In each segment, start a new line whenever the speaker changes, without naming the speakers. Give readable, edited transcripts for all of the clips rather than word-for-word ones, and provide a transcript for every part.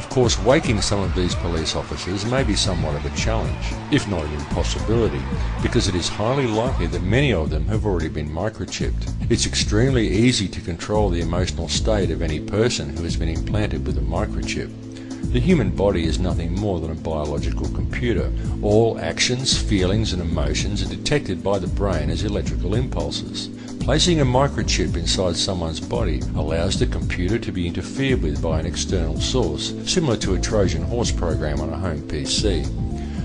Of course, waking some of these police officers may be somewhat of a challenge, if not an impossibility, because it is highly likely that many of them have already been microchipped. It's extremely easy to control the emotional state of any person who has been implanted with a microchip. The human body is nothing more than a biological computer. All actions, feelings and emotions are detected by the brain as electrical impulses. Placing a microchip inside someone's body allows the computer to be interfered with by an external source, similar to a Trojan horse program on a home PC.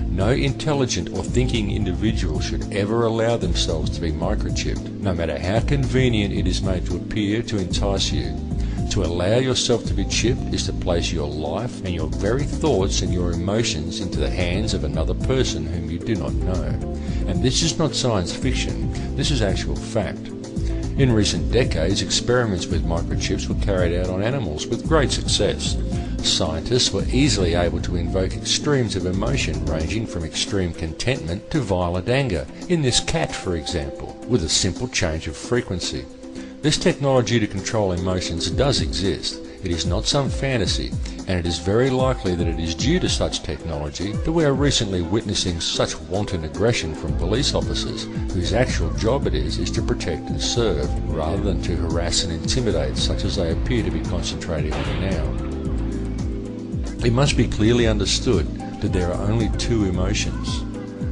No intelligent or thinking individual should ever allow themselves to be microchipped, no matter how convenient it is made to appear to entice you. To allow yourself to be chipped is to place your life and your very thoughts and your emotions into the hands of another person whom you do not know. And this is not science fiction, this is actual fact. In recent decades, experiments with microchips were carried out on animals with great success. Scientists were easily able to invoke extremes of emotion ranging from extreme contentment to violent anger, in this cat for example, with a simple change of frequency. This technology to control emotions does exist. It is not some fantasy, and it is very likely that it is due to such technology that we are recently witnessing such wanton aggression from police officers whose actual job it is to protect and serve, rather than to harass and intimidate such as they appear to be concentrating on now. It must be clearly understood that there are only two emotions,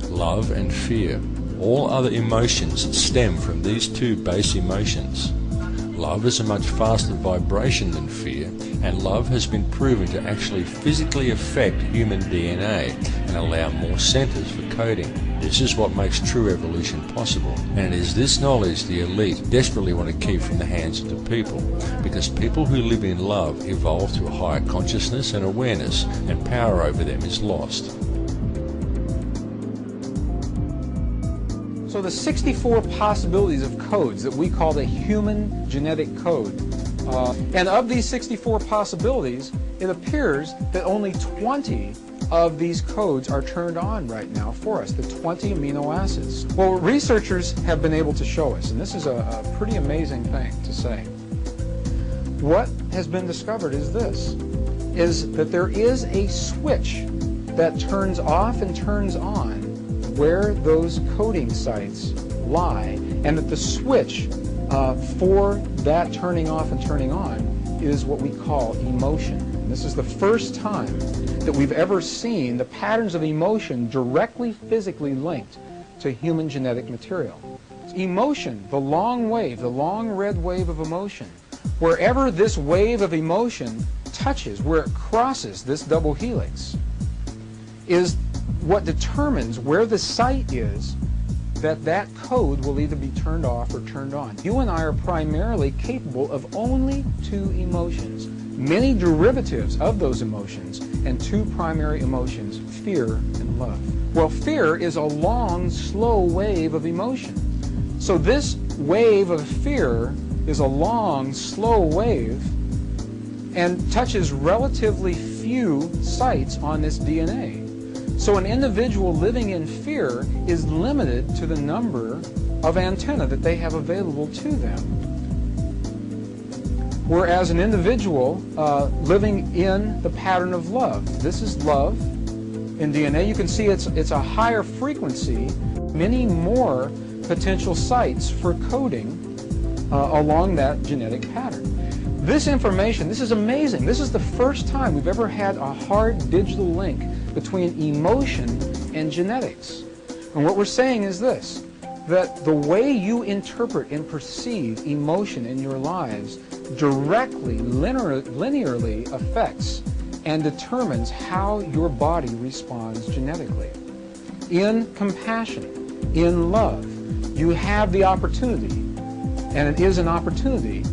love and fear. All other emotions stem from these two base emotions. Love is a much faster vibration than fear, and love has been proven to actually physically affect human DNA and allow more centers for coding. This is what makes true evolution possible, and it is this knowledge the elite desperately want to keep from the hands of the people, because people who live in love evolve to a higher consciousness and awareness, and power over them is lost.
So the 64 possibilities of codes that we call the human genetic code, and of these 64 possibilities, it appears that only 20 of these codes are turned on right now for us, the 20 amino acids. Well, researchers have been able to show us, and this is a pretty amazing thing to say. What has been discovered is this, is that there is a switch that turns off and turns on where those coding sites lie, and that the switch for that turning off and turning on is what we call emotion. And this is the first time that we've ever seen the patterns of emotion directly physically linked to human genetic material. Emotion, the long wave, the long red wave of emotion, wherever this wave of emotion touches, where it crosses this double helix, is what determines where the site is that code will either be turned off or turned on. You and I are primarily capable of only two emotions, many derivatives of those emotions, and two primary emotions, fear and love. Well, fear is a long, slow wave of emotion. So this wave of fear is a long, slow wave and touches relatively few sites on this DNA. So an individual living in fear is limited to the number of antennae that they have available to them. Whereas an individual living in the pattern of love, this is love in DNA, you can see it's a higher frequency, many more potential sites for coding along that genetic pattern. This information, this is amazing. This is the first time we've ever had a hard digital link between emotion and genetics. And what we're saying is this, that the way you interpret and perceive emotion in your lives directly, linearly affects and determines how your body responds genetically. In compassion, in love, you have the opportunity, and it is an opportunity,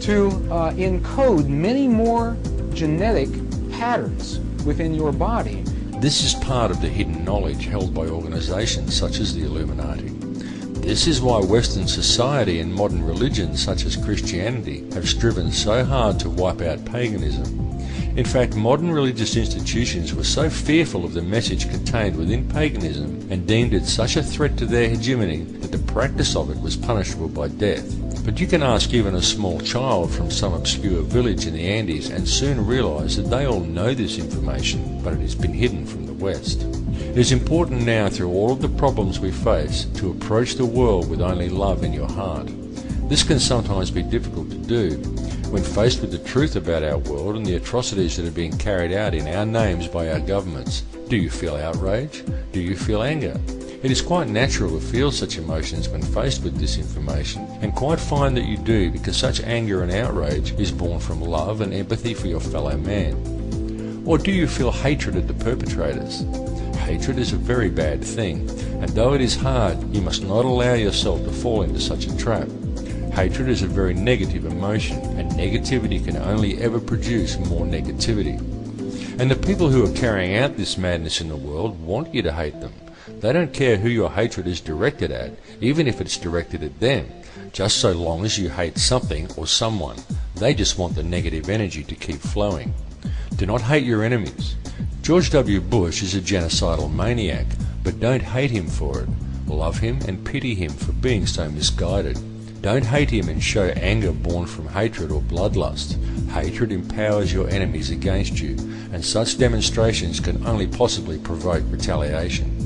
to encode many more genetic patterns within your body.
This is part of the hidden knowledge held by organizations such as the Illuminati. This is why Western society and modern religions such as Christianity have striven so hard to wipe out paganism. In fact, modern religious institutions were so fearful of the message contained within paganism and deemed it such a threat to their hegemony that the practice of it was punishable by death. But you can ask even a small child from some obscure village in the Andes and soon realise that they all know this information, but it has been hidden from the West. It is important now, through all of the problems we face, to approach the world with only love in your heart. This can sometimes be difficult to do. When faced with the truth about our world and the atrocities that are being carried out in our names by our governments, do you feel outrage? Do you feel anger? It is quite natural to feel such emotions when faced with this information, and quite fine that you do, because such anger and outrage is born from love and empathy for your fellow man. Or do you feel hatred at the perpetrators? Hatred is a very bad thing, and though it is hard, you must not allow yourself to fall into such a trap. Hatred is a very negative emotion, and negativity can only ever produce more negativity. And the people who are carrying out this madness in the world want you to hate them. They don't care who your hatred is directed at, even if it's directed at them, just so long as you hate something or someone. They just want the negative energy to keep flowing. Do not hate your enemies. George W. Bush is a genocidal maniac, but don't hate him for it. Love him and pity him for being so misguided. Don't hate him and show anger born from hatred or bloodlust. Hatred empowers your enemies against you, and such demonstrations can only possibly provoke retaliation.